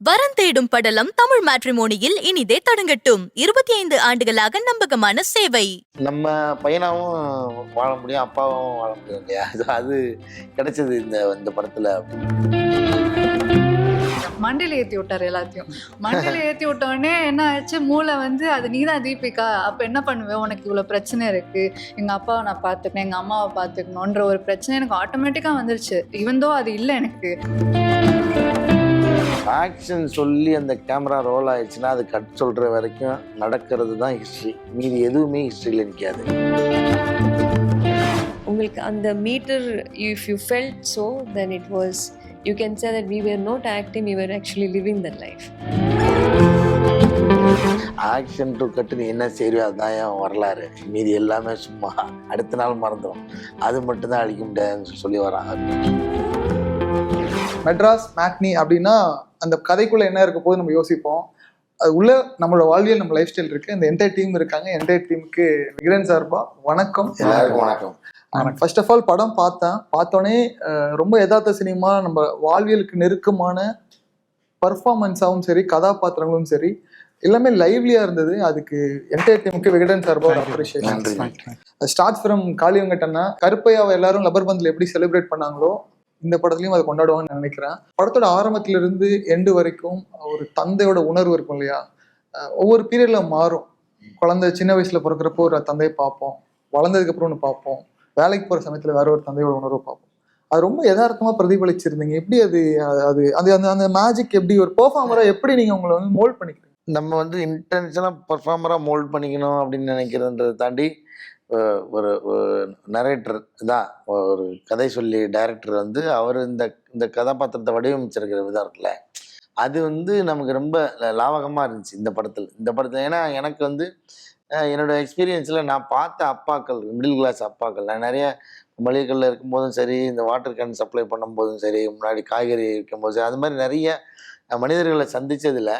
வரன் தேடும் படலம் தமிழ் மேட்ரிமோனியில் இனிதே தொடங்கட்டும். 25 ஆண்டுகளாக நம்பகமான சேவை. நம்ம பையனாவும் வாழ முடியும், அப்பாவும் வாழ முடியும் இல்லையா? அது கிடைச்சது இந்த படத்துல. மண்டையில ஏற்றி விட்டார் எல்லாத்தையும். மண்டையில ஏற்றி விட்டோடனே என்ன ஆச்சு, மூளை வந்து அது நீதான் தீபிகா, அப்போ என்ன பண்ணுவேன், உனக்கு இவ்வளோ பிரச்சனை இருக்குது, எங்கள் அப்பாவை நான் பார்த்துக்கணும், எங்கள் அம்மாவை பார்த்துக்கணுன்ற ஒரு பிரச்சனை எனக்கு ஆட்டோமேட்டிக்காக வந்துருச்சு. ஈவன் தோ அது இல்லை எனக்கு. ஆக்ஷன் சொல்லி அந்த கேமரா ரோல் ஆயிடுச்சுன்னா அது கட் சொல்கிற வரைக்கும் நடக்கிறது தான் ஹிஸ்ட்ரி. மீதி எதுவுமே ஹிஸ்ட்ரியில் நிற்காது. உங்களுக்கு அந்த metre, if you felt so, then it was, you can say that we were not acting, we were actually living that life. Action to cut நீ என்ன செய்வியோ அதுதான் என் வரலாறு, மீதி எல்லாமே சும்மா அடுத்த நாள் மறந்துடும், அது மட்டும்தான் அழிக்க முடியாதுன்னு சொல்லி வராங்க. மெட்ராஸ் மேட்னி அப்படின்னா அந்த கதைக்குள்ள என்ன இருக்க போது நம்ம யோசிப்போம். அது உள்ள நம்மளோட வாழ்வியல், நம்ம லைஃப் ஸ்டைல் இருக்கு. இந்த என்டையர் டீம் இருக்காங்க. என்டையர் டீமுக்கு விகடன் சார்பா வணக்கம். எல்லாருக்கும் வணக்கம். ஃபர்ஸ்ட் ஆஃப் ஆல் படம் பார்த்தோன்னே ரொம்ப யதார்த்த சினிமா, நம்ம வாழ்வியலுக்கு நெருக்கமான பர்ஃபார்மன்ஸாகவும் சரி, கதாபாத்திரங்களும் சரி, எல்லாமே லைவ்லியா இருந்தது. அதுக்கு என்டையர் டீமுக்கு விகடன் சார்பா ஒரு அப்ரிஷியேஷன். ஸ்டார்ட் ஃப்ரம் காளியங்கட்டன்னா கருப்பையாவை எல்லாரும் லப்பர் பந்தில் எப்படி செலிப்ரேட் பண்ணாங்களோ இந்த படத்துலையும் அதை கொண்டாடுவாங்கன்னு நினைக்கிறேன். படத்தோட ஆரம்பத்துல இருந்து எண்டு வரைக்கும் ஒரு தந்தையோட உணர்வு இருக்கும் இல்லையா? ஒவ்வொரு பீரியட்ல மாறும். குழந்தை சின்ன வயசுல பிறக்கிறப்போ ஒரு தந்தையை பார்ப்போம், வளர்ந்ததுக்கு அப்புறம் ஒன்று பார்ப்போம், வேலைக்கு போற சமயத்துல வேற ஒரு தந்தையோட உணர்வை பார்ப்போம். அது ரொம்ப யதார்த்தமா பிரதிபலிச்சிருந்தீங்க. எப்படி அது அது அந்த அந்த மேஜிக் எப்படி ஒரு பெர்ஃபார்மரா எப்படி நீங்க உங்களை வந்து மோல்ட் பண்ணிக்கிறீங்க? நம்ம இன்டென்ஷனாக பர்ஃபார்மராக மோல்ட் பண்ணிக்கணும் அப்படின்னு நினைக்கிறதுன்றதை தாண்டி ஒரு நரேட்டர் தான், ஒரு கதை சொல்லி டைரக்டர் அவர் இந்த கதாபாத்திரத்தை வடிவமைச்சிருக்கிற விதம் இருக்குல்ல, அது நமக்கு ரொம்ப லாவகமாக இருந்துச்சு இந்த படத்தில். ஏன்னா எனக்கு என்னோடய எக்ஸ்பீரியன்ஸில் நான் பார்த்த அப்பாக்கள், மிடில் கிளாஸ் அப்பாக்கள், நான் நிறைய மளிகைகளில் இருக்கும்போதும் சரி, இந்த வாட்டர் கேன் சப்ளை பண்ணும்போதும் சரி, முன்னாடி காய்கறி விற்கும்போது சரி, அது மாதிரி நிறைய மனிதர்களை சந்தித்ததில்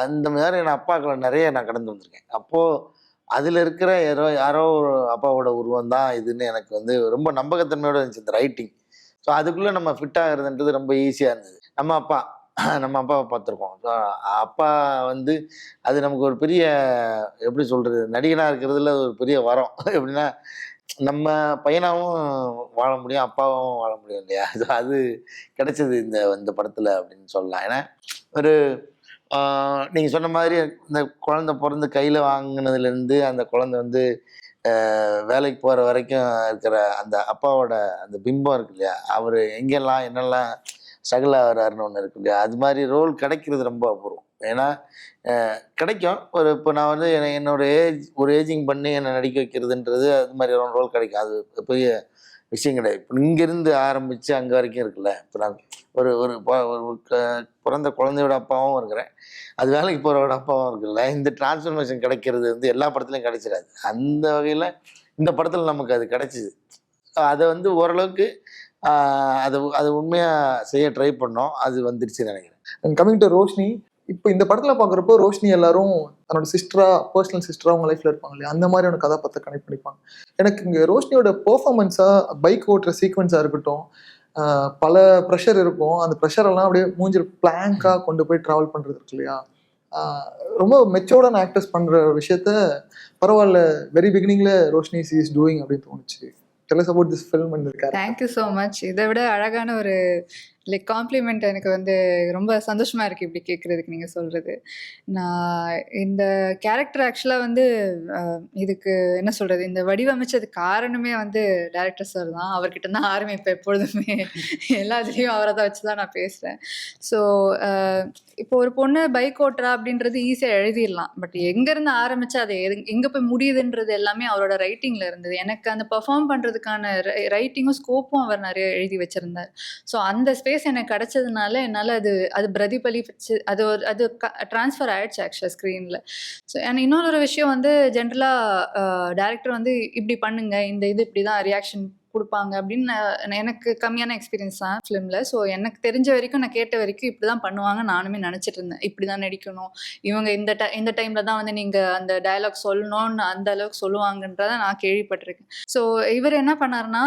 அந்த மாதிரியான அப்பாக்களை நிறைய நான் கடந்து வந்திருக்கேன். அப்போது அதில் இருக்கிற யாரோ ஒரு அப்பாவோட உருவம் தான் இதுன்னு எனக்கு ரொம்ப நம்பகத்தன்மையோடு இருந்துச்சு இந்த ரைட்டிங். ஸோ அதுக்குள்ளே நம்ம ஃபிட் ஆகிறதுன்றது ரொம்ப ஈஸியாக இருந்தது. நம்ம அப்பாவை பார்த்துருக்கோம். ஸோ அப்பா அது நமக்கு ஒரு பெரிய, எப்படி சொல்கிறது, நடிகனாக இருக்கிறதுல ஒரு பெரிய வரம். எப்படின்னா நம்ம பையனாவும் வாழ முடியும், அப்பாவும் வாழ முடியும் இல்லையா? ஸோ அது கிடைச்சது இந்த படத்தில் அப்படின்னு சொல்லலாம். ஏன்னா ஒரு நீங்கள் சொன்ன மாதிரி இந்த குழந்தை பிறந்து கையில் வாங்கினதுலேருந்து அந்த குழந்தை வேலைக்கு போகிற வரைக்கும் இருக்கிற அந்த அப்பாவோட அந்த பிம்பம் இருக்கு இல்லையா, அவர் எங்கெல்லாம் என்னெல்லாம் ஸ்ட்ரகிள் ஆகிறாருன்னு ஒன்று இருக்கு இல்லையா, அது மாதிரி ரோல் கிடைக்கிறது ரொம்ப அபூர்வம். ஏன்னா கிடைக்கும். இப்போ நான் என்னோட ஏஜிங் பண்ணி என்னை நடிக்க வைக்கிறதுன்றது அது மாதிரி ரோல் கிடைக்கும். அது பெரிய விஷயம் கிடையாது. இப்போ இங்கேருந்து ஆரம்பித்து அங்கே வரைக்கும் இருக்குல்ல, இப்போ நான் ஒரு பிறந்த குழந்தையோட அப்பாவும் இருக்கிறேன், அது வேலைக்கு போகிறவோட அப்பாவும் இருக்குல்ல, இந்த டிரான்ஸ்ஃபர்மேஷன் கிடைக்கிறது எல்லா படத்துலையும் கிடைச்சிடாது. அந்த வகையில் இந்த படத்தில் நமக்கு அது கிடைச்சிது. அதை ஓரளவுக்கு அது உண்மையாக செய்ய ட்ரை பண்ணோம். அது வந்துடுச்சுன்னு நினைக்கிறேன். கமிங் டு ரோஷினி, இப்போ இந்த படத்துல பாக்குறப்போ ரோஷினி எல்லாரும் தன்னோட சிஸ்டரா, பர்சனல் சிஸ்டரா அவங்க லைஃப்ல இருப்பாங்க இல்லையா, அந்த மாதிரியான கதாபாத்திரத்தை கனெக்ட் பண்ணிப்பாங்க. எனக்கு இங்க ரோஷினியோட பெர்ஃபார்மன்ஸா, பைக் ஓட்டுற சீக்வன்ஸா இருக்கட்டும், பல ப்ரெஷர் இருக்கும். அந்த ப்ரெஷர் எல்லாம் அப்படியே மூஞ்சில் பிளாங்கா கொண்டு போய் டிராவல் பண்றது இருக்கு இல்லையா, ரொம்ப மெச்சோர்டான ஆக்டர்ஸ் பண்ற விஷயத்த பரவாயில்ல, வெரி பிகினிங்ல ரோஷினி இஸ் டூயிங் அப்படின்னு தோணுச்சு. Tell us about this film and the character. Thank you so much. இதை விட அழகான ஒரு காம்ப்ளிமெண்ட் எனக்கு ரொம்ப சந்தோஷமாக இருக்குது இப்படி கேட்குறதுக்கு நீங்கள் சொல்கிறது. நான் இந்த கேரக்டர் ஆக்சுவலாக இதுக்கு என்ன சொல்கிறது, இந்த வடிவமைச்சது காரணமே டைரக்டர் சார் தான். அவர்கிட்ட தான் ஆரம்பிப்பேன் எப்பொழுதுமே, எல்லாத்துலேயும் அவரை தான் வச்சு தான் நான் பேசுகிறேன். ஸோ இப்போ ஒரு பொண்ணு பைக் ஓட்டுறா அப்படின்றது ஈஸியாக எழுதிடலாம், பட் எங்கேருந்து ஆரம்பித்து அதை எங்கே போய் முடியுதுன்றது எல்லாமே அவரோட ரைட்டிங்கில் இருந்தது. எனக்கு அந்த பர்ஃபார்ம் பண்ணுறதுக்கான ரைட்டிங்கும் ஸ்கோப்பும் அவர் நிறைய எழுதி வச்சுருந்தார். ஸோ அந்த ஸ்பேஸ் எனக்கு கிடைச்சதுனால என்னால் அது பிரதிபலிச்சு அது ட்ரான்ஸ்ஃபர் ஆயிடுச்சு ஆக்சுவலாக ஸ்க்ரீனில். ஸோ எனக்கு இன்னொரு விஷயம் ஜென்ரலாக டேரக்டர் இப்படி பண்ணுங்க, இந்த இது இப்படி தான் ரியாக்ஷன் கொடுப்பாங்க அப்படின்னு எனக்கு கம்மியான எக்ஸ்பீரியன்ஸ் தான் ஃபிலிமில். ஸோ எனக்கு தெரிஞ்ச வரைக்கும், நான் கேட்ட வரைக்கும் இப்படி தான் பண்ணுவாங்க நானுமே நினச்சிட்டு இருந்தேன். இப்படி தான் நடிக்கணும், இவங்க இந்த டைமில் தான் வந்து நீங்கள் அந்த டயலாக் சொல்லணும்னு அந்த அளவுக்கு சொல்லுவாங்கன்றத நான் கேள்விப்பட்டிருக்கேன். ஸோ இவர் என்ன பண்ணாருன்னா,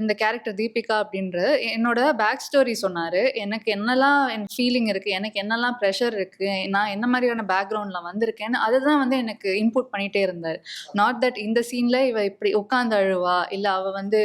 இந்த கேரக்டர் தீபிகா அப்படின்ற என்னோட பேக் ஸ்டோரி சொன்னார். எனக்கு என்னெல்லாம் என் ஃபீலிங் இருக்குது, எனக்கு என்னெல்லாம் ப்ரெஷர் இருக்குது, நான் என்ன மாதிரியான பேக்ரவுண்டில் வந்திருக்கேன்னு அதை தான் வந்து எனக்கு இன்புட் பண்ணிகிட்டே இருந்தார். நாட் தட் இந்த சீனில் இவ இப்படி உட்காந்து அழுவா, இல்லை அவள் வந்து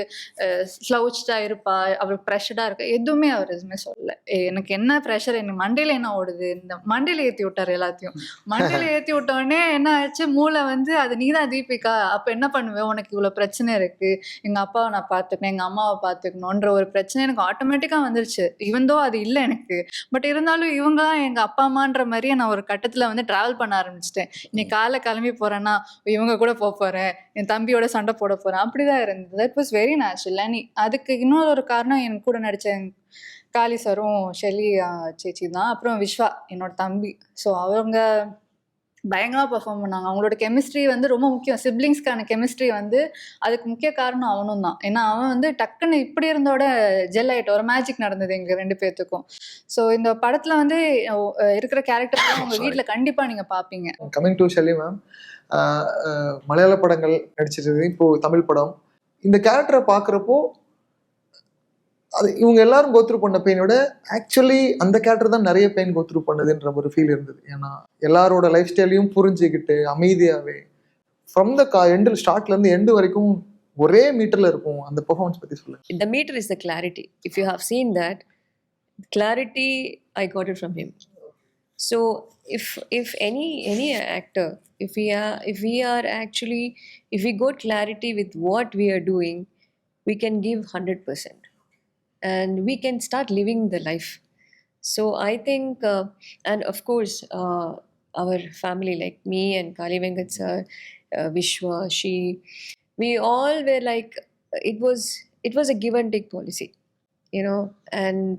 ஸ்லவுச்சாக இருப்பா, அவள் ப்ரெஷர்டாக இருக்கா, எதுவுமே அவர் எதுவுமே சொல்லலை. எனக்கு என்ன ப்ரெஷர், எனக்கு மண்டையில் என்ன ஓடுது, இந்த மண்டையில் ஏற்றி விட்டார் எல்லாத்தையும். மண்டையில் ஏற்றி விட்டோடனே என்ன ஆச்சு, மூளை வந்து அது நீ தான் தீபிகா, அப்போ என்ன பண்ணுவேன், உனக்கு இவ்வளோ பிரச்சனை இருக்குது, எங்கள் அப்பாவை நான் பார்த்துக்கணும், எங்கள் அம்மாவை பார்த்துக்கணுன்ற ஒரு பிரச்சனை எனக்கு ஆட்டோமேட்டிக்காக வந்துருச்சு. ஈவன் தோ அது இல்லை எனக்கு, பட் இருந்தாலும் இவங்க தான் எங்கள் அப்பா அம்மான்ற மாதிரியே நான் ஒரு கட்டத்தில் வந்து ட்ராவல் பண்ண ஆரம்பிச்சிட்டேன். இன்னைக்கு காலைல கிளம்பி போகிறேன்னா இவங்க கூட போகிறேன், என் தம்பியோட சண்டை போட போகிறேன், அப்படி தான் இருந்தது. That was very natural. And அதுக்கு இன்னொரு காரணம் என் கூட நடித்த காளி சாரும் ஷெல்லி சேச்சி தான். அப்புறம் விஸ்வா என்னோட தம்பி. ஸோ அவங்க பயங்கரமாக பெர்ஃபார்ம் பண்ணாங்க. அவங்களோட கெமிஸ்ட்ரி வந்து ரொம்ப முக்கியம். சிப்ளிங்ஸ்க்கான கெமிஸ்ட்ரி வந்து அதுக்கு முக்கிய காரணம் அவனும் தான். ஏன்னா அவன் வந்து டக்குன்னு இப்படி இருந்தோட ஜெல் ஆகிட்ட ஒரு மேஜிக் நடந்தது எங்களுக்கு 2 பேர்த்துக்கும். ஸோ இந்த படத்தில் வந்து இருக்கிற கேரக்டர்லாம் உங்கள் வீட்டில் கண்டிப்பாக நீங்கள் பார்ப்பீங்க. கமிங் டு ஷெல்லி மேம், மலையாள படங்கள் நடிச்சிருது, இப்போது தமிழ் படம். இந்த கேரக்டரை பார்க்குறப்போ அது இவங்க எல்லாரும் கோத்ரூ பண்ண பெயினோட ஆக்சுவலி அந்த கேரக்டர் தான் நிறைய பெயின் கோத்ரூ பண்ணுதுன்ற ஒரு ஃபீல் இருந்தது. ஏன்னா எல்லாரோட லைஃப் ஸ்டைலையும் புரிஞ்சுக்கிட்டு அமைதியாகவே ஃப்ரம் த எண்டில் ஸ்டார்ட்லேருந்து எண்டு வரைக்கும் ஒரே மீட்டரில் இருக்கும். அந்த பெர்ஃபார்மன்ஸ் பற்றி சொல்லுங்கள். The meter is the clarity. If you have seen that, clarity, I got it from him. So if any actor, if we are actually, if we got clarity with what we are doing, we can give 100%. And we can start living the life. So I think, and of course, our family, like me and Kali Venkat sir, Vishwa, she, we all were like, it was a give and take policy, you know, and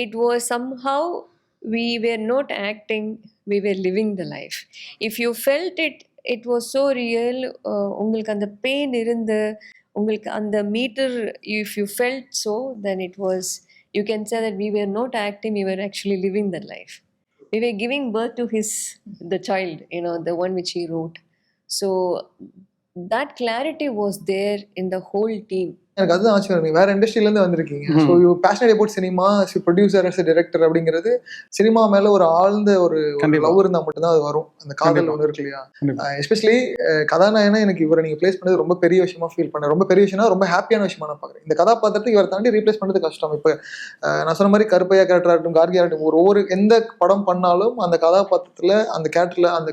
it was somehow we were not acting, we were living the life. If you felt it, it was so real. உங்களுக்கு அந்த pain இருந்து உங்களுக்கு அந்த metre, if you felt so, then it was, you can say that we were not acting, we were actually living that life. We were giving birth to the child, you know, the one which he wrote. So that clarity was there in the whole team. எனக்கு அதுதான் ஆச்சரியம். நீங்கள் வேறு இண்டஸ்ட்ரியிலேருந்து வந்திருக்கீங்க. So you passionate about cinema, producer as director அப்படிங்கிறது cinema மேலே ஒரு ஆழ்ந்த ஒரு லவ் இருந்தால் மட்டும்தான் அது வரும். அந்த காதல் ஒன்று இருக்கு இல்லையா? எஸ்பெஷலி கதாநாயகனா எனக்கு இவரை நீங்கள் ப்ளேஸ் பண்ணது ரொம்ப பெரிய விஷயமா ஃபீல் பண்ணேன். ரொம்ப பெரிய விஷயம்னா ரொம்ப ஹாப்பியான விஷயமா நான் பார்க்குறேன். இந்த கதாபாத்திரத்தை இவரை தாண்டி ரீப்ளேஸ் பண்ணுறது கஷ்டம். இப்போ நான் சொன்ன மாதிரி கருப்பையா கேரக்டர் ஆகட்டும், கார்கியா ஆகட்டும், ஒவ்வொரு எந்த படம் பண்ணாலும் அந்த கதாபாத்திரத்தில் அந்த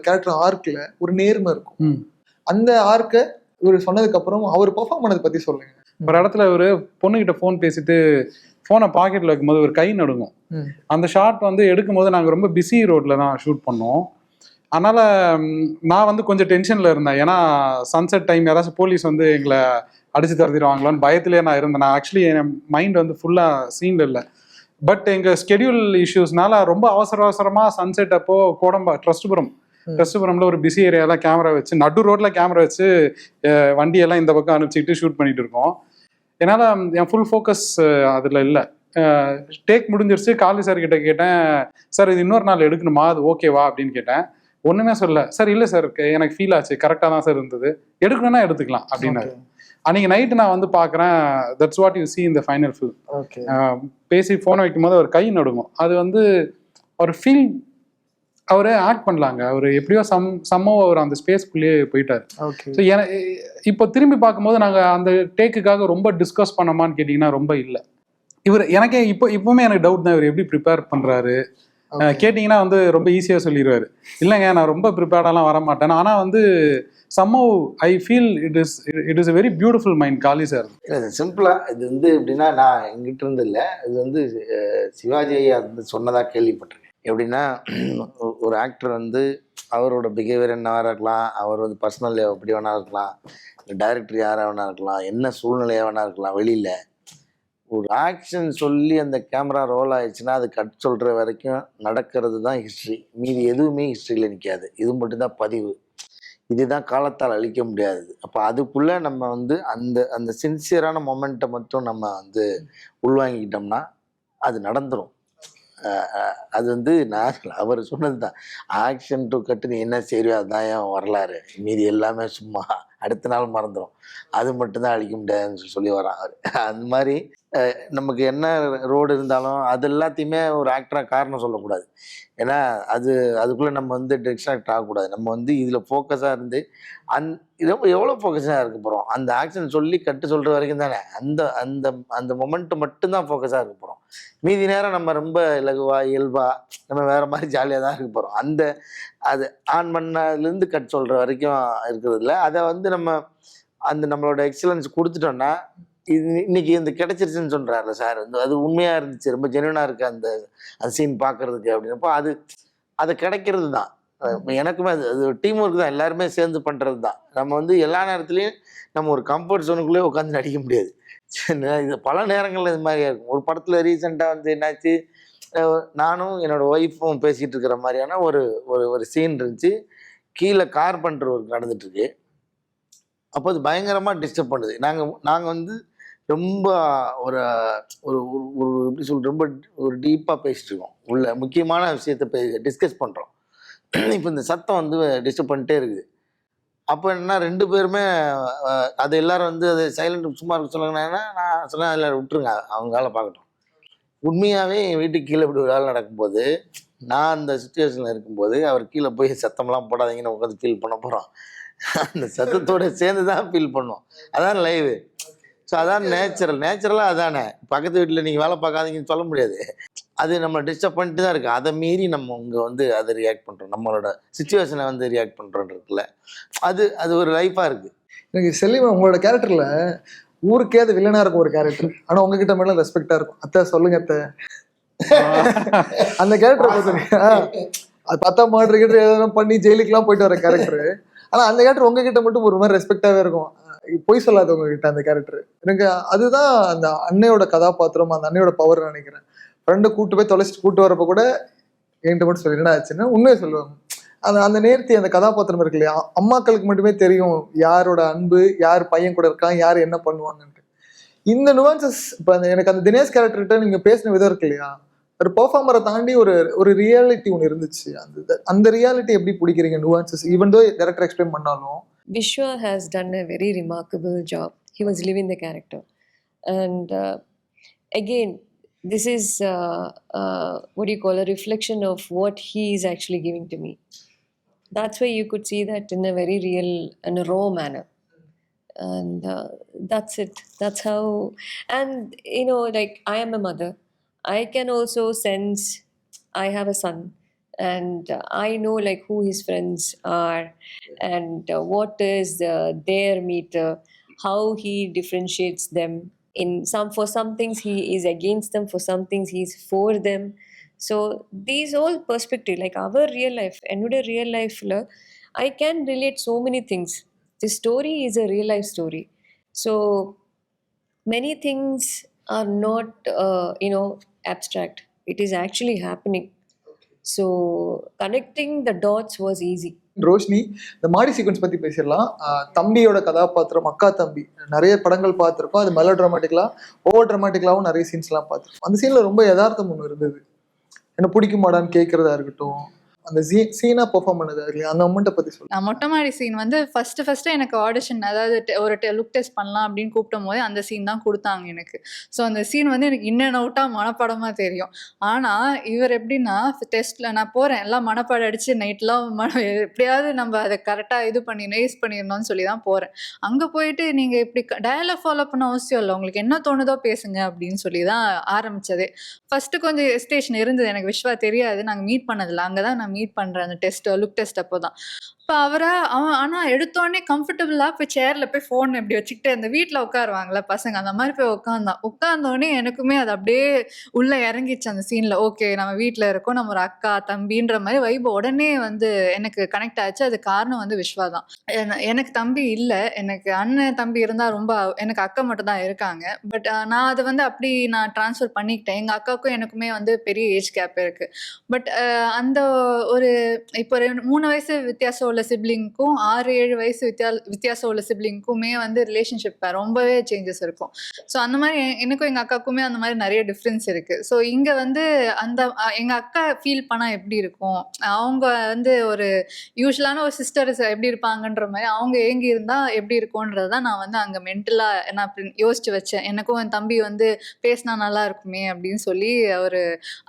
கேரக்டர் ஆர்க்கில் ஒரு நேர்மை இருக்கும். அந்த ஆர்க்கை இவர் சொன்னதுக்கப்புறம் அவர் பெர்ஃபார்ம் பண்ணதை பற்றி சொல்லுங்க. ஒரு இடத்துல ஒரு பொண்ணுகிட்ட ஃபோன் பேசிட்டு ஃபோனை பாக்கெட்டில் வைக்கும்போது ஒரு கை நடுங்கும். அந்த ஷாட் வந்து எடுக்கும்போது நாங்கள் ரொம்ப பிஸி ரோட்டில் தான் ஷூட் பண்ணோம். அதனால் நான் வந்து கொஞ்சம் டென்ஷனில் இருந்தேன். ஏன்னா சன்செட் டைம் யாராச்சும் போலீஸ் வந்து எங்களை அடித்து தரத்திடுவாங்களான்னு பயத்திலே நான் இருந்தேன். நான் ஆக்சுவலி என் மைண்ட் வந்து ஃபுல்லாக சீனில் இல்லை. பட் எங்கள் ஸ்கெடியூல் இஷ்யூஸ்னால ரொம்ப அவசரமாக சன்செட் அப்போ ட்ரஸ்ட்புரம்ல ஒரு பிஸி ஏரியாலாம் கேமரா வச்சு, நடு ரோட்ல கேமரா வச்சு வண்டியெல்லாம் இந்த பக்கம் அனுப்பிச்சிக்கிட்டு ஷூட் பண்ணிட்டு இருக்கோம். என்னால் என் ஃபுல் ஃபோக்கஸ் அதில் இல்லை. டேக் முடிஞ்சிருச்சு. காளி சார் கிட்ட கேட்டேன், சார் இது இன்னொரு நாள் எடுக்கணுமா, அது ஓகேவா அப்படின்னு கேட்டேன். ஒன்றுமே சொல்ல. சார் இல்லை சார், எனக்கு ஃபீல் ஆச்சு, கரெக்டாக தான் சார் இருந்தது, எடுக்கணும்னா எடுத்துக்கலாம் அப்படின்னாரு. அன்னைக்கு நைட்டு நான் வந்து பார்க்குறேன், that's what you see in the final film. பேசி ஃபோனை வைக்கும் போது அவர் கை நடுங்கும். அது வந்து அவர் ஃபீல், அவரே ஆக்ட் பண்ணலாங்க. அவர் எப்படியோ சம்மோ அவர் அந்த ஸ்பேஸ்க்குள்ளேயே போயிட்டார். ஸோ இப்போ திரும்பி பார்க்கும்போது நாங்கள் அந்த டேக்குக்காக ரொம்ப டிஸ்கஸ் பண்ணோமான்னு கேட்டிங்கன்னா ரொம்ப இல்லை. இவர் எனக்கே இப்போவுமே எனக்கு டவுட் தான், இவர் எப்படி ப்ரிப்பேர் பண்ணுறாரு கேட்டிங்கன்னா வந்து ரொம்ப ஈஸியாக சொல்லிடுவார். இல்லைங்க நான் ரொம்ப ப்ரிப்பேர்டாலாம் வர மாட்டேன், ஆனால் வந்து somehow I feel it is a very beautiful mind. Kali sir இல்லை சிம்பிளாக இது வந்து எப்படின்னா, நான் எங்கிட்ட இருந்து இல்லை, இது வந்து சிவாஜி அது சொன்னதாக கேள்விப்பட்டிருக்கேன். எப்படின்னா, ஒரு ஆக்டர் வந்து அவரோட பிஹேவியர் என்னவாக இருக்கலாம், அவர் வந்து பர்சனல் எப்படி வேணா இருக்கலாம், இல்லை டைரக்டர் யாராக வேணா இருக்கலாம், என்ன சூழ்நிலையாக வேணா இருக்கலாம், வெளியில் ஒரு ஆக்ஷன் சொல்லி அந்த கேமரா ரோல் ஆயிடுச்சுன்னா அது கட் சொல்கிற வரைக்கும் நடக்கிறது தான் ஹிஸ்ட்ரி. மீதி எதுவுமே ஹிஸ்ட்ரியில் நிற்காது. இது மட்டும்தான் பதிவு. இதுதான் காலத்தால் அழிக்க முடியாதது. அப்போ அதுக்குள்ளே நம்ம வந்து அந்த அந்த சின்சியரான மொமெண்ட்டை மட்டும் நம்ம வந்து உள்வாங்கிக்கிட்டோம்னா அது நடந்துடும். அது வந்து நான் அவர் சொன்னது தான், ஆக்ஷன் டு கட்டு நீ என்ன செய்யறியோ அதுதான் என் வரலாறு, மீதி எல்லாமே சும்மா அடுத்த நாள் மறந்துடும், அது மட்டும்தான் அழிக்க முடியாதுன்னு சொல்லி வரான் அவர். அந்த மாதிரி நமக்கு என்ன ரோடு இருந்தாலும் அது எல்லாத்தையுமே ஒரு ஆக்டராக காரணம் சொல்லக்கூடாது. ஏன்னா அதுக்குள்ளே நம்ம வந்து டிஸ்ட்ராக்ட் ஆகக்கூடாது. நம்ம வந்து இதில் ஃபோக்கஸாக இருந்து எவ்வளோ ஃபோக்கஸாக இருக்க போகிறோம், அந்த ஆக்ஷன் சொல்லி கட்டு சொல்கிற வரைக்கும் தானே அந்த அந்த அந்த மொமெண்ட்டு மட்டும்தான் ஃபோக்கஸாக இருக்க போகிறோம். மீதி நேரம் நம்ம ரொம்ப இலகுவாக இயல்பாக நம்ம வேறு மாதிரி ஜாலியாக தான் இருக்க போகிறோம். அது ஆன் பண்ணதுலேருந்து கட் சொல்கிற வரைக்கும் இருக்கிறதில்ல. அதை வந்து நம்ம அந்த நம்மளோட எக்ஸலன்ஸ் கொடுத்துட்டோம்னா இன்னைக்கு இந்த கிடைச்சிருச்சுன்னு சொல்கிறாருல சார், வந்து அது உண்மையாக இருந்துச்சு, ரொம்ப ஜென்யூனாக இருக்குது அந்த சீன் பார்க்குறதுக்கு அப்படின்னப்போ அது கிடைக்கிறது தான். எனக்குமே அது டீம் ஒர்க் தான், எல்லாருமே சேர்ந்து பண்ணுறது தான். நம்ம வந்து எல்லா நேரத்துலையும் நம்ம ஒரு கம்ஃபர்ட் ஜோனுக்குள்ளேயே உட்காந்து நடிக்க முடியாது. இது பல நேரங்களில் இது மாதிரியா இருக்கும். ஒரு படத்தில் ரீசெண்டாக வந்து என்னாச்சு, நானும் என்னோடய ஒய்ஃபும் பேசிகிட்டு இருக்கிற மாதிரியான ஒரு சீன் இருந்துச்சு. கீழே கார்பெண்டர் ஒர்க் நடந்துட்டுருக்கு. அப்போ அது பயங்கரமாக டிஸ்டர்ப் பண்ணுது. நாங்கள் வந்து ரொம்ப ஒரு ஒரு ஒரு எப்படி சொல்ற ரொம்ப ஒரு டீப்பாக பேசிட்டு இருக்கோம், உள்ள முக்கியமான விஷயத்தை டிஸ்கஸ் பண்ணுறோம். இப்போ இந்த சத்தம் வந்து டிஸ்டர்ப் பண்ணிட்டே இருக்குது. அப்போ என்ன 2 பேருமே அது எல்லாரும் வந்து அது சைலண்ட் சும்மா இருக்க சொல்லுங்கன்னா நான் சொன்னேன் எல்லோரும் விட்டுருங்க, அவங்க வேலை பார்க்கட்டும். உண்மையாகவே என் வீட்டுக்கு கீழே இப்படி ஒரு வேலை நடக்கும்போது, நான் அந்த சுச்சுவேஷனில் இருக்கும்போது அவர் கீழே போய் சத்தம்லாம் போடாதீங்கன்னு உட்காந்து ஃபீல் பண்ண போகிறோம். அந்த சத்தத்தோடு சேர்ந்து தான் ஃபீல் பண்ணுவோம். அதான் லைவு. ஸோ அதான் நேச்சுரலாக அதானே. பக்கத்து வீட்டில் நீங்கள் வேலை பார்க்காதீங்கன்னு சொல்ல முடியாது. அது நம்ம டிஸ்டர்ப் பண்ணிட்டு தான் இருக்குது. அதை மீறி நம்ம இங்கே வந்து அதை ரியாக்ட் பண்ணுறோம், நம்மளோட சுச்சுவேஷனை வந்து ரியாக்ட் பண்ணுறோன்றதுல அது ஒரு லைஃபாக இருக்குது. எனக்கு செல்லிமா உங்களோட கேரக்டரில் ஊருக்கே அது வில்லனாக இருக்கும் ஒரு கேரக்டர், ஆனால் உங்ககிட்ட மேலே ரெஸ்பெக்டாக இருக்கும். அத்தை சொல்லுங்க அத்தை, அந்த கேரக்டரை பார்த்துருக்கீங்க. அது பார்த்தா மாடர் கிட்ட எதனா பண்ணி ஜெயிலுக்குலாம் போயிட்டு வர கேரக்டர். ஆனால் அந்த கேரக்டர் உங்ககிட்ட மட்டும் ஒரு மாதிரி ரெஸ்பெக்டாகவே இருக்கும், பொய் சொல்லாத உங்ககிட்ட அந்த கேரக்டர். எனக்கு அதுதான் அந்த அன்னையோட கதாபாத்திரம், அந்த அன்னையோட பவர் நினைக்கிறேன். ஃப்ரெண்டை கூட்டு போய் தொலைச்சிட்டு கூட்டு வரப்போ கூட என்கிட்ட மட்டும் சொல்லி என்ன ஆச்சுன்னா உண்மையை சொல்லுவாங்க. அந்த நேர்த்தி, அந்த கதாபாத்திரம் இருக்கு இல்லையா, அம்மாக்களுக்கு மட்டுமே தெரியும் யாரோட அன்பு, யார் பையன் கூட இருக்கான், யார் என்ன பண்ணுவாங்கன்ட்டு. இந்த நுவான்சஸ் இப்போ எனக்கு அந்த தினேஷ் கேரக்டர்கிட்ட நீங்க பேசின விதம் இருக்கு இல்லையா, ஒரு பெர்ஃபார்மரை தாண்டி ஒரு ரியாலிட்டி ஒன்று இருந்துச்சு. அந்த ரியாலிட்டி எப்படி பிடிக்கிறீங்க nuances, even though director explain பண்ணாலும்? Vishwa has done a very remarkable job. He was living the character. And again, this is what do you call, a reflection of what he is actually giving to me. That's why you could see that in a very real and a raw manner. And that's it. That's how. And you know, like, I am a mother. I can also sense, I have a son, and I know like who his friends are, and what is their meter, how he differentiates them. For some things he is against them, for some things he is for them. So these all perspective, like our real life, and real life la, I can relate so many things. This story is a real life story. So many things are not abstract. It is actually happening. So connecting the dots was easy. Roshini, இந்த மாடி sequence பத்தி பேசிடலாம். தம்பியோட கதாபாத்திரம், அக்கா தம்பி, நிறைய படங்கள் பார்த்துருக்கோம். அது மெலோ ட்ராமாட்டிக்கலா, ஓவர் ட்ராமாட்டிக்கலாவும் நிறைய சீன்ஸ்லாம் பார்த்துருக்கோம். அந்த சீன்ல ரொம்ப யதார்த்தம் ஒன்று இருந்தது. என்ன பிடிக்குமாடான்னு கேட்கறதா இருக்கட்டும், அந்த சீனா பெர்ஃபார்ம் பண்ணது இல்லையா, அந்த மொமெண்ட்டை பத்தி சொல்லுங்க. மொட்டை மாடி சீன் வந்து ஃபர்ஸ்ட் எனக்கு ஆடிஷன், அதாவது ஒரு லுக் டெஸ்ட் பண்ணலாம் அப்படின்னு கூப்பிடும் போது அந்த சீன் தான் கொடுத்தாங்க எனக்கு. ஸோ அந்த சீன் வந்து எனக்கு இன் அண்ட் அவுட்டாக மனப்படமாக தெரியும். ஆனால் இவர் எப்படின்னா, டெஸ்ட்டில் நான் போகிறேன் எல்லாம் மனப்பாடம் அடித்து நைட்லாம் எப்படியாவது நம்ம அதை கரெக்டாக யூஸ் பண்ணிடணும்னு சொல்லி தான் போகிறேன். அங்கே போயிட்டு நீங்கள் இப்படி டயலாக் ஃபாலோ பண்ண அவசியம் இல்லை, உங்களுக்கு என்ன தோணுதோ பேசுங்க அப்படின்னு சொல்லி தான் ஆரம்பித்ததே. ஃபஸ்ட்டு கொஞ்சம் எஸ்டேஷன் இருந்தது, எனக்கு விஷ்வா தெரியாது, நாங்கள் மீட் பண்ணதில்லை. அங்கே தான் நான் மீட் பண்ணுறேன் அந்த லுக் டெஸ்ட் அப்போ தான். இப்போ அவன் ஆனால் எடுத்தோடனே கம்ஃபர்டபுளாக போய் சேரில் போய் ஃபோன் இப்படி வச்சுக்கிட்டு அந்த வீட்டில் உட்காருவாங்களே பசங்க, அந்த மாதிரி போய் உட்காந்தோடனே எனக்குமே அது அப்படியே உள்ளே இறங்கிச்சு அந்த சீனில். ஓகே, நம்ம வீட்டில் இருக்கோம், நம்ம ஒரு அக்கா தம்பின்ற மாதிரி வைப் உடனே வந்து எனக்கு கனெக்ட் ஆச்சு. அது காரணம் வந்து விஷ்வா தான். எனக்கு தம்பி இல்லை, எனக்கு அண்ணன் தம்பி இருந்தால் ரொம்ப, எனக்கு அக்கா மட்டும் தான் இருக்காங்க. பட் நான் அதை வந்து அப்படி நான் ட்ரான்ஸ்ஃபர் பண்ணிக்கிட்டேன். எங்கள் அக்காவுக்கும் எனக்குமே வந்து பெரிய ஏஜ் கேப் இருக்குது. பட் அந்த ஒரு இப்போ 3 வயசு வித்தியாசம் உள்ள சிப்ளிங்க்கும் 6-7 வயசு வித்தியாசம் உள்ள சிப்ளிங்க்குமே வந்து ரிலேஷன்ஷிப் ரொம்பவே சேஞ்சஸ் இருக்கும். ஸோ அந்த மாதிரி எனக்கும் எங்கள் அக்காவுக்குமே அந்த மாதிரி நிறைய டிஃப்ரென்ஸ் இருக்குது. ஸோ இங்கே வந்து அந்த எங்கள் அக்கா ஃபீல் பண்ணால் எப்படி இருக்கும், அவங்க வந்து ஒரு யூஸ்வலான ஒரு சிஸ்டர்ஸ் எப்படி இருப்பாங்கன்ற மாதிரி அவங்க ஏங்கி இருந்தால் எப்படி இருக்கும்ன்றது தான் நான் வந்து அங்கே மென்டலாக நான் யோசிச்சு வச்சேன். எனக்கும் என் தம்பி வந்து பேசினா நல்லா இருக்குமே அப்படின்னு சொல்லி அவர்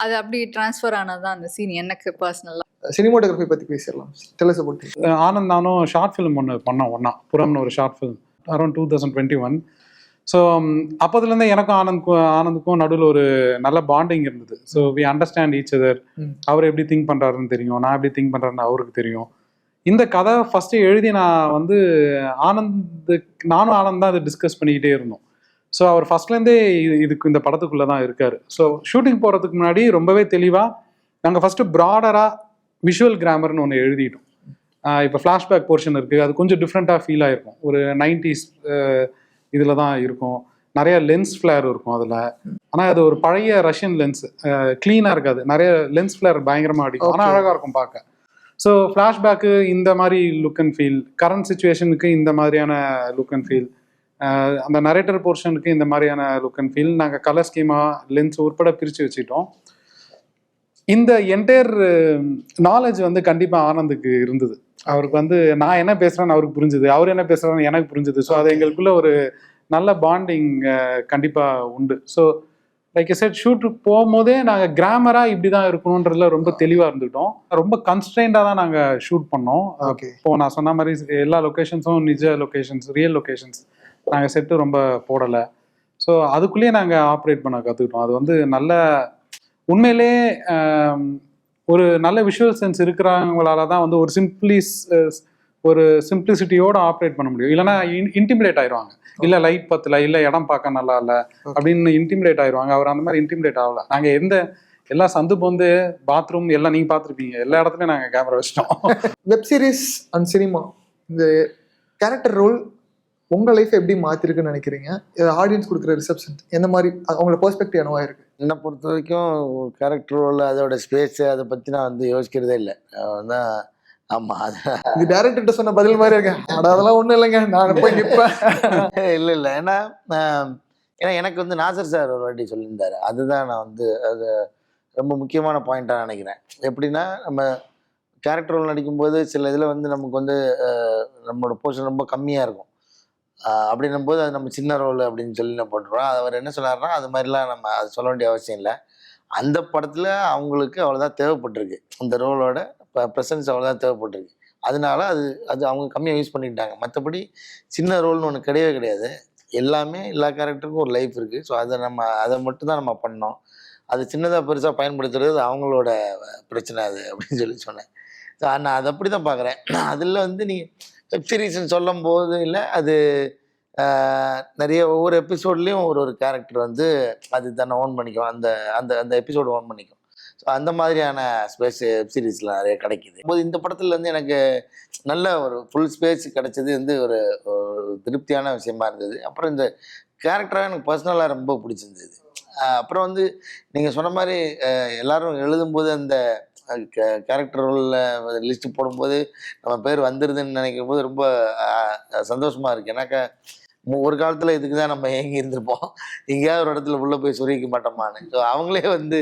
அது அப்படி ட்ரான்ஸ்ஃபர் ஆனதுதான் அந்த சீன் எனக்கு பர்சனலாக. சினிமாட்டோகிராஃபி பற்றி பேசிடலாம். Tell us about it. Anand நானும் ஷார்ட் ஃபிலிம் ஒன்று பண்ணோம் ஒன்றா, புறம்னு ஒரு ஷார்ட் ஃபிலிம் அரௌண்ட் 2021. ஸோ அப்போதுலேருந்து எனக்கும் ஆனந்துக்கும் நடுவில் ஒரு நல்ல பாண்டிங் இருந்தது. So we understand each other. அவர் எப்படி திங்க் பண்ணுறாருன்னு தெரியும், நான் எப்படி திங்க் பண்ணுறேன்னு அவருக்கு தெரியும். இந்த கதை ஃபஸ்ட்டு எழுதி நான் வந்து நானும் ஆனந்த் தான் அதை டிஸ்கஸ் பண்ணிக்கிட்டே இருந்தோம். ஸோ அவர் ஃபஸ்ட்லேருந்தே இதுக்கு இந்த படத்துக்குள்ளே தான் இருக்கார். ஸோ ஷூட்டிங் போகிறதுக்கு முன்னாடி ரொம்பவே தெளிவாக நாங்கள் ஃபஸ்ட்டு ப்ராடராக விஷுவல் கிராமர்னு ஒன்று எழுதிட்டோம். இப்போ ஃப்ளாஷ்பேக் போர்ஷன் இருக்குது, அது கொஞ்சம் டிஃப்ரெண்ட்டாக ஃபீல் ஆகிருக்கும். ஒரு 90s இதில் தான் இருக்கும். நிறைய லென்ஸ் ஃப்ளேர் இருக்கும் அதில். ஆனால் அது ஒரு பழைய ரஷ்யன் லென்ஸ், க்ளீனாக இருக்காது. நிறைய லென்ஸ் ஃப்ளேர் பயங்கரமாக அடிக்கும், ஆனால் அழகாக இருக்கும் பார்க்க. ஸோ ஃப்ளாஷ்பேக்கு இந்த மாதிரி லுக் அண்ட் ஃபீல், கரண்ட் சுச்சுவேஷனுக்கு இந்த மாதிரியான லுக் அண்ட் ஃபீல், அந்த நரேட்டர் போர்ஷனுக்கு இந்த மாதிரியான லுக் அண்ட் ஃபீல் நாங்கள் கலர் ஸ்கீமா லென்ஸ் உட்பட பிரித்து வச்சுட்டோம். இந்த என்டையர் நாலேஜ் வந்து கண்டிப்பாக ஆனந்துக்கு இருந்தது. அவருக்கு வந்து நான் என்ன பேசுகிறேன்னு அவருக்கு புரிஞ்சுது, அவர் என்ன பேசுகிறான்னு எனக்கு புரிஞ்சுது. ஸோ அது எங்களுக்குள்ள ஒரு நல்ல பாண்டிங் கண்டிப்பாக உண்டு. ஸோ லைக் செட் ஷூட்டுக்கு போகும்போதே நாங்கள் கிராமராக இப்படி தான் இருக்கணுன்றதுல ரொம்ப தெளிவாக இருந்துக்கிட்டோம். ரொம்ப கன்ஸ்ட்ரெயின்டாக தான் நாங்கள் ஷூட் பண்ணோம். இப்போது நான் சொன்ன மாதிரி எல்லா லொக்கேஷன்ஸும் நிஜ லொக்கேஷன்ஸ், ரியல் லொக்கேஷன்ஸ். நாங்கள் செட்டு ரொம்ப போடலை. ஸோ அதுக்குள்ளேயே நாங்கள் ஆப்ரேட் பண்ண கற்றுக்கிட்டோம். அது வந்து நல்ல உண்மையிலே ஒரு நல்ல விஷுவல் சென்ஸ் இருக்கிறவங்களால தான் வந்து ஒரு சிம்பிளிசிட்டியோடு ஆப்ரேட் பண்ண முடியும். இல்லைன்னா இன்டிமிடேட் ஆயிடுவாங்க. இல்லை லைட் பத்தல, இல்லை இடம் பார்க்க நல்லா இல்லை அப்படின்னு இன்டிமிடேட் ஆயிடுவாங்க. அவர் அந்த மாதிரி இன்டிமிடேட் ஆகல. நாங்கள் எல்லா சந்து பொந்து பாத்ரூம் எல்லாம் நீங்கள் பார்த்துருப்பீங்க, எல்லா இடத்துலையும் நாங்கள் கேமரா வச்சிட்டோம். வெப் சீரிஸ் அண்ட் சினிமா, இந்த கேரக்டர் ரோல் உங்கள் லைஃப் எப்படி மாற்றிருக்குன்னு நினைக்கிறீங்க? ஆடியன்ஸ் கொடுக்குற ரிசப்ஷன் எந்த மாதிரி, அவங்களோட பெர்ஸ்பெக்டிவ் என்னவா இருக்குது? என்னை பொறுத்த வரைக்கும் கேரக்டர் ரோல் அதோட ஸ்பேஸு அதை பற்றி நான் வந்து யோசிக்கிறதே இல்லை. தான் ஆமாம், அது இது டேரக்டர்கிட்ட சொன்ன பதில் மாதிரி இருக்கேன். அதெல்லாம் ஒன்றும் இல்லைங்க, நான் போய் நிற்பேன். இல்லை ஏன்னா எனக்கு வந்து நாசர் சார் ஒரு வாட்டி சொல்லியிருந்தாரு. அதுதான் நான் வந்து அது ரொம்ப முக்கியமான பாயிண்ட்டாக நினைக்கிறேன். எப்படின்னா நம்ம கேரக்டர் ரோல் நடிக்கும்போது சில இதில் வந்து நமக்கு வந்து நம்மளோட போர்ஷன் ரொம்ப கம்மியாக இருக்கும். அப்படின்னும் போது அது நம்ம சின்ன ரோல் அப்படின்னு சொல்லி நான் போட்டுருவோம். அவர் என்ன சொன்னார்னா, அது மாதிரிலாம் நம்ம அது சொல்ல வேண்டிய அவசியம் இல்லை. அந்த படத்தில் அவங்களுக்கு அவ்வளோதான் தேவைப்பட்டிருக்கு, அந்த ரோலோட ப்ரெசன்ஸ் அவ்வளோதான் தேவைப்பட்டிருக்கு. அதனால அது அவங்க கம்மியாக யூஸ் பண்ணிக்கிட்டாங்க. மற்றபடி சின்ன ரோல்னு ஒன்று கிடையவே கிடையாது. எல்லாமே எல்லா கேரக்டருக்கும் ஒரு லைஃப் இருக்குது. ஸோ அதை மட்டும் தான் நம்ம பண்ணோம். அது சின்னதாக பெருசாக பயன்படுத்துறது அவங்களோட பிரச்சனை அது அப்படின்னு சொல்லி சொன்னேன். ஸோ நான் அதை அப்படி தான் பார்க்குறேன். அதில் வந்து நீங்கள் வெப் சீரிஸ்ன்னு சொல்லும் போது இல்லை, அது நிறைய ஒவ்வொரு எபிசோட்லேயும் ஒரு கேரக்டர் வந்து அது தானே ஓன் பண்ணிக்கும், அந்த அந்த அந்த எபிசோடு ஓன் பண்ணிக்கும். ஸோ அந்த மாதிரியான ஸ்பேஸ் வெப் சீரிஸில் நிறைய கிடைக்கிது. போது இந்த படத்தில் வந்து எனக்கு நல்ல ஒரு ஃபுல் ஸ்பேஸ் கிடைச்சது வந்து ஒரு திருப்தியான விஷயமா இருந்தது. அப்புறம் இந்த கேரக்டராக எனக்கு பர்சனலாக ரொம்ப பிடிச்சிருந்தது. அப்புறம் வந்து நீங்கள் சொன்ன மாதிரி எல்லாரும் எழுதும்போது அந்த கேரக்டர் ரோலில் லிஸ்ட்டு போடும்போது நம்ம பேர் வந்துடுதுன்னு நினைக்கும் போது ரொம்ப சந்தோஷமாக இருக்குது. ஏன்னாக்கா ஒரு காலத்தில் இதுக்கு தான் நம்ம ஏங்கி இருந்திருப்போம், எங்கேயாவது ஒரு இடத்துல உள்ளே போய் சொருகிக்க மாட்டோமான்னு. ஸோ அவங்களே வந்து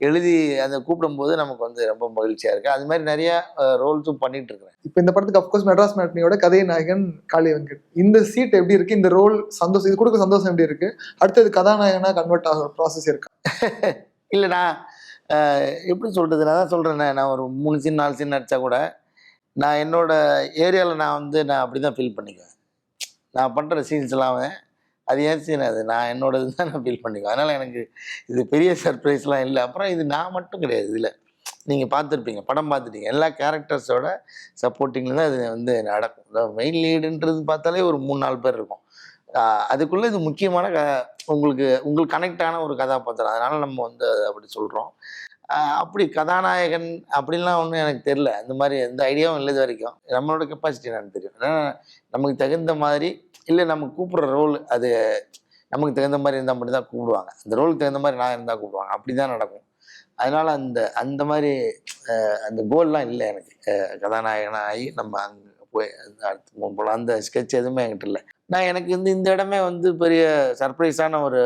எழுதி அதை கூப்பிடும்போது நமக்கு வந்து ரொம்ப மகிழ்ச்சியாக இருக்குது. அது மாதிரி நிறையா ரோல்ஸும் பண்ணிகிட்டு இருக்கிறேன். இப்போ இந்த படத்துக்கு அஃப்கோர்ஸ் மெட்ராஸ் மேட்னியோட கதை நாயகன் காளி வெங்கட், இந்த சீட் எப்படி இருக்குது, இந்த ரோல் சந்தோஷம், இது கொடுக்க சந்தோஷம் எப்படி இருக்குது, அடுத்தது கதாநாயகனாக கன்வெர்ட் ஆகிற ப்ராசஸ் இருக்கா? இல்லை, நான் எப்படி சொல்கிறது, நான் தான் சொல்கிறேன்னே, நான் ஒரு 3 சீன் 4 சீன் நடித்தா கூட நான் என்னோடய ஏரியாவில் நான் அப்படி தான் ஃபீல் பண்ணிக்குவேன். நான் பண்ணுற சீன்ஸ்லாம் அது ஏன் சீன், அது நான் என்னோடது தான் நான் ஃபீல் பண்ணிக்குவேன். அதனால் எனக்கு இது பெரிய சர்ப்ரைஸ்லாம் இல்லை. அப்புறம் இது நான் மட்டும் கிடையாது, இதில் நீங்கள் பார்த்துருப்பீங்க, படம் பார்த்துட்டீங்க, எல்லா கேரக்டர்ஸோட சப்போர்ட்டிங்கில் தான் இது வந்து நடக்கும். மெயின் லீடுன்றது பார்த்தாலே ஒரு 3-4 பேர் இருக்கும். அதுக்குள்ளே இது முக்கியமான உங்களுக்கு கனெக்டான ஒரு கதாபாத்திரம். அதனால் நம்ம வந்து அப்படி சொல்கிறோம். அப்படி கதாநாயகன் அப்படின்லாம் ஒன்றும் எனக்கு தெரில. அந்த மாதிரி எந்த ஐடியாவும் இல்லை இது வரைக்கும். நம்மளோட கெப்பாசிட்டி எனக்கு தெரியும். ஏன்னா நமக்கு தகுந்த மாதிரி இல்லை, நம்ம கூப்பிட்ற ரோல் அது நமக்கு தகுந்த மாதிரி இருந்தால் மட்டும் தான் கூப்பிடுவாங்க. அந்த ரோலுக்கு தகுந்த மாதிரி நான் இருந்தால் கூப்பிடுவாங்க. அப்படி தான் நடக்கும். அதனால அந்த மாதிரி அந்த கோல்லாம் இல்லை எனக்கு. கதாநாயகனாக ஆகி நம்ம அங்கே போய் அடுத்து போகலாம் அந்த ஸ்கெட்ச் எதுவுமே என்கிட்ட இல்லை. எனக்கு இந்த இடமே பெரிய சர்ப்ரைஸான ஒரு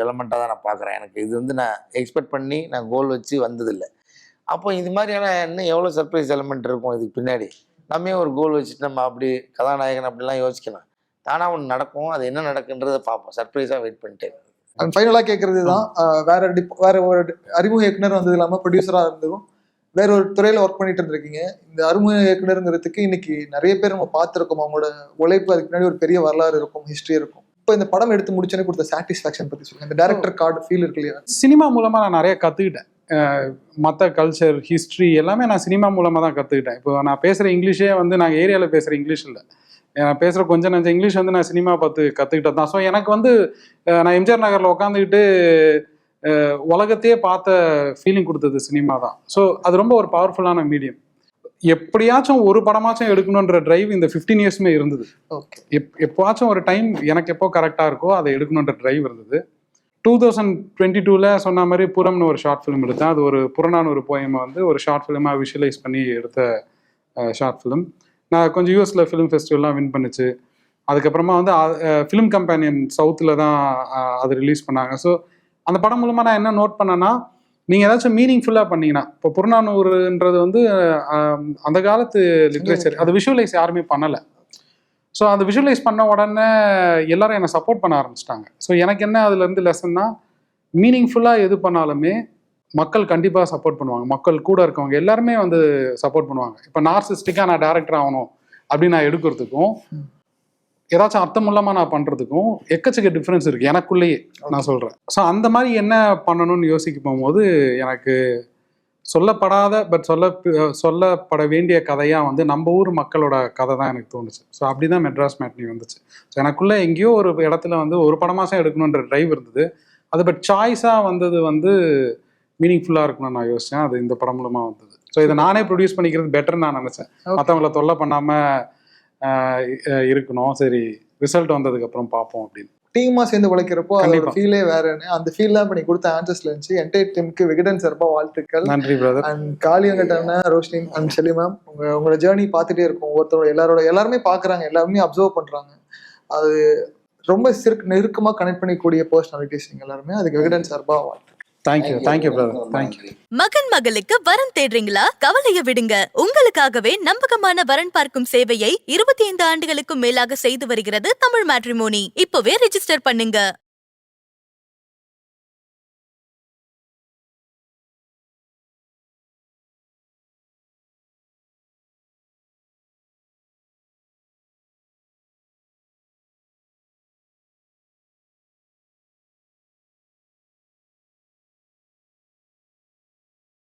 எலமெண்ட்டாக தான் நான் பார்க்குறேன். எனக்கு இது நான் எக்ஸ்பெக்ட் பண்ணி நான் கோல் வச்சு வந்ததில்லை. அப்போ இது மாதிரியான இன்னும் எவ்வளோ சர்ப்ரைஸ் எலமெண்ட் இருக்கும் இதுக்கு பின்னாடி. நம்ம ஒரு கோல் வச்சுட்டு நம்ம அப்படி கதாநாயகன் அப்படிலாம் யோசிக்கலாம். தானாக ஒன்று நடக்கும், அது என்ன நடக்குன்றதை பார்ப்போம். சர்ப்ரைஸாக வெயிட் பண்ணிட்டே இருக்கேன். அண்ட் ஃபைனலாக கேட்குறது தான், வேற ஒரு அறிமுக இயக்குனர் வந்தது இல்லாமல் ப்ரொடியூசராக இருந்ததும் வேற ஒரு துறையில் ஒர்க் பண்ணிட்டு இருந்திருக்கீங்க. இந்த அறிமுக இயக்குனருங்கிறதுக்கு இன்னைக்கு நிறைய பேர் நம்ம பார்த்துருக்கோம். அவங்களோட உழைப்பு அதுக்கு முன்னாடி ஒரு பெரிய வரலாறு இருக்கும், ஹிஸ்ட்ரி இருக்கும். இப்போ இந்த படம் எடுத்து முடிச்சோன்னே கொடுத்த சாட்டிஸ்ஃபேக்ஷன் பற்றி சொல்லுங்கள். இந்த டேரக்டர் கார்டு ஃபீல் இருக்கு இல்லையா? சினிமா மூலமாக நான் நிறைய கற்றுக்கிட்டேன். மற்ற கல்ச்சர், ஹிஸ்ட்ரி எல்லாமே நான் சினிமா மூலமாக தான் கற்றுக்கிட்டேன். இப்போ நான் பேசுகிற இங்கிலீஷே நாங்கள் ஏரியாவில் பேசுகிற இங்கிலீஷ் இல்லை. நான் பேசுகிற கொஞ்சம் நஞ்சம் இங்கிலீஷ் நான் சினிமா பார்த்து கற்றுக்கிட்டது தான். ஸோ எனக்கு நான் எம்ஜிஆர் நகரில் உட்காந்துக்கிட்டு உலகத்தையே பார்த்த ஃபீலிங் கொடுத்தது சினிமா தான். ஸோ அது ரொம்ப ஒரு பவர்ஃபுல்லான மீடியம். எப்படியாச்சும் ஒரு படமாச்சும் எடுக்கணுன்ற டிரைவ் இந்த 15 இயர்ஸுமே இருந்தது. ஓகே. எப்போவாச்சும் ஒரு டைம் எனக்கு எப்போ கரெக்டாக இருக்கோ அதை எடுக்கணுன்ற டிரைவ் இருந்தது. 2022 சொன்ன மாதிரி புறம்னு ஒரு ஷார்ட் ஃபிலிம் எடுத்தேன். அது ஒரு புறநானூறு போயமை ஒரு ஷார்ட் ஃபிலிமாக விஷுவலைஸ் பண்ணி எடுத்த ஷார்ட் ஃபிலிம். நான் கொஞ்சம் யூஎஸில் ஃபிலிம் ஃபெஸ்டிவல்லாம் வின் பண்ணிச்சு. அதுக்கப்புறமா ஃபிலிம் கம்பேனியன் சவுத்தில் தான் அது ரிலீஸ் பண்ணாங்க. ஸோ அந்த படம் மூலமாக நான் என்ன நோட் பண்ணேன்னா, நீங்கள் ஏதாச்சும் மீனிங்ஃபுல்லாக பண்ணீங்கன்னா, இப்போ புறநானூறுன்றது அந்த காலத்து லிட்ரேச்சர், அது விஷுவலைஸ் யாருமே பண்ணலை. ஸோ அந்த விஷுவலைஸ் பண்ண உடனே எல்லாரும் என்னை சப்போர்ட் பண்ண ஆரம்பிச்சிட்டாங்க. ஸோ எனக்கு என்ன அதுலேருந்து லெசன்னா, மீனிங்ஃபுல்லாக எது பண்ணாலுமே மக்கள் கண்டிப்பாக சப்போர்ட் பண்ணுவாங்க. மக்கள் கூட இருக்கவங்க எல்லாருமே சப்போர்ட் பண்ணுவாங்க. இப்போ நார்சிஸ்டிக்காக நான் டேரக்டர் ஆகணும் அப்படின்னு நான் எடுக்கிறதுக்கும் ஏதாச்சும் அர்த்தம் இல்லாமல் நான் பண்ணுறதுக்கும் எக்கச்சக்க டிஃப்ரென்ஸ் இருக்குது எனக்குள்ளேயே, நான் சொல்கிறேன். ஸோ அந்த மாதிரி என்ன பண்ணணும்னு யோசிக்க போகும்போது எனக்கு சொல்லப்படாத பட் சொல்லப்பட வேண்டிய கதையாக நம்ம ஊர் மக்களோட கதை தான் எனக்கு தோணுச்சு. ஸோ அப்படி தான் மெட்ராஸ் மேட்னி வந்துச்சு. ஸோ எனக்குள்ளே எங்கேயோ ஒரு இடத்துல ஒரு படமாசம் எடுக்கணுன்ற டிரைவ் இருந்தது. அது பட் சாய்ஸாக வந்தது மீனிங்ஃபுல்லாக இருக்கணும்னு நான் யோசித்தேன். அது இந்த படம் மூலமாக வந்தது. ஸோ இதை நானே ப்ரொடியூஸ் பண்ணிக்கிறது பெட்டர்னு நான் நினச்சேன். மற்றவங்கள தொல்லை பண்ணாமல் இருக்கணும். சரி, ரிசல்ட் வந்ததுக்கப்புறம் பார்ப்போம் அப்படின்னு. டீமா சேர்ந்து உழைக்கிறப்போ அதோட ஃபீலே வேறன்னு, அந்த ஃபீல் தான் பண்ணி கொடுத்த ஆன்சர்ஸ்ல இருந்துச்சு. என்டையர் டீமுக்கு விகடன் சார்பா வாழ்த்துக்கள். நன்றி பிரதர். அண்ட் காளியங்கட்டான ரோஷினி அண்ட் ஷெலி மேம், உங்களோட ஜேர்னி பார்த்துட்டே இருக்கும். எல்லாருமே பார்க்குறாங்க, எல்லாருமே அப்சர்வ் பண்றாங்க. அது ரொம்ப நெருக்கமா கனெக்ட் பண்ணிக்கூடிய பர்சனாலிட்டிஸ் நீங்க எல்லாருமே. அதுக்கு விகடன் சார்பா வாழ்த்து. Thank you brother. தேங்க்யூ. மகன் மகளுக்கு வரன் தேடுறீங்களா? கவலைய விடுங்க. உங்களுக்காகவே நம்பகமான வரன் பார்க்கும் சேவையை 25 ஆண்டுகளுக்கும் மேலாக செய்து வருகிறது தமிழ் மேட்ரிமோனி. இப்பவே ரெஜிஸ்டர் பண்ணுங்க.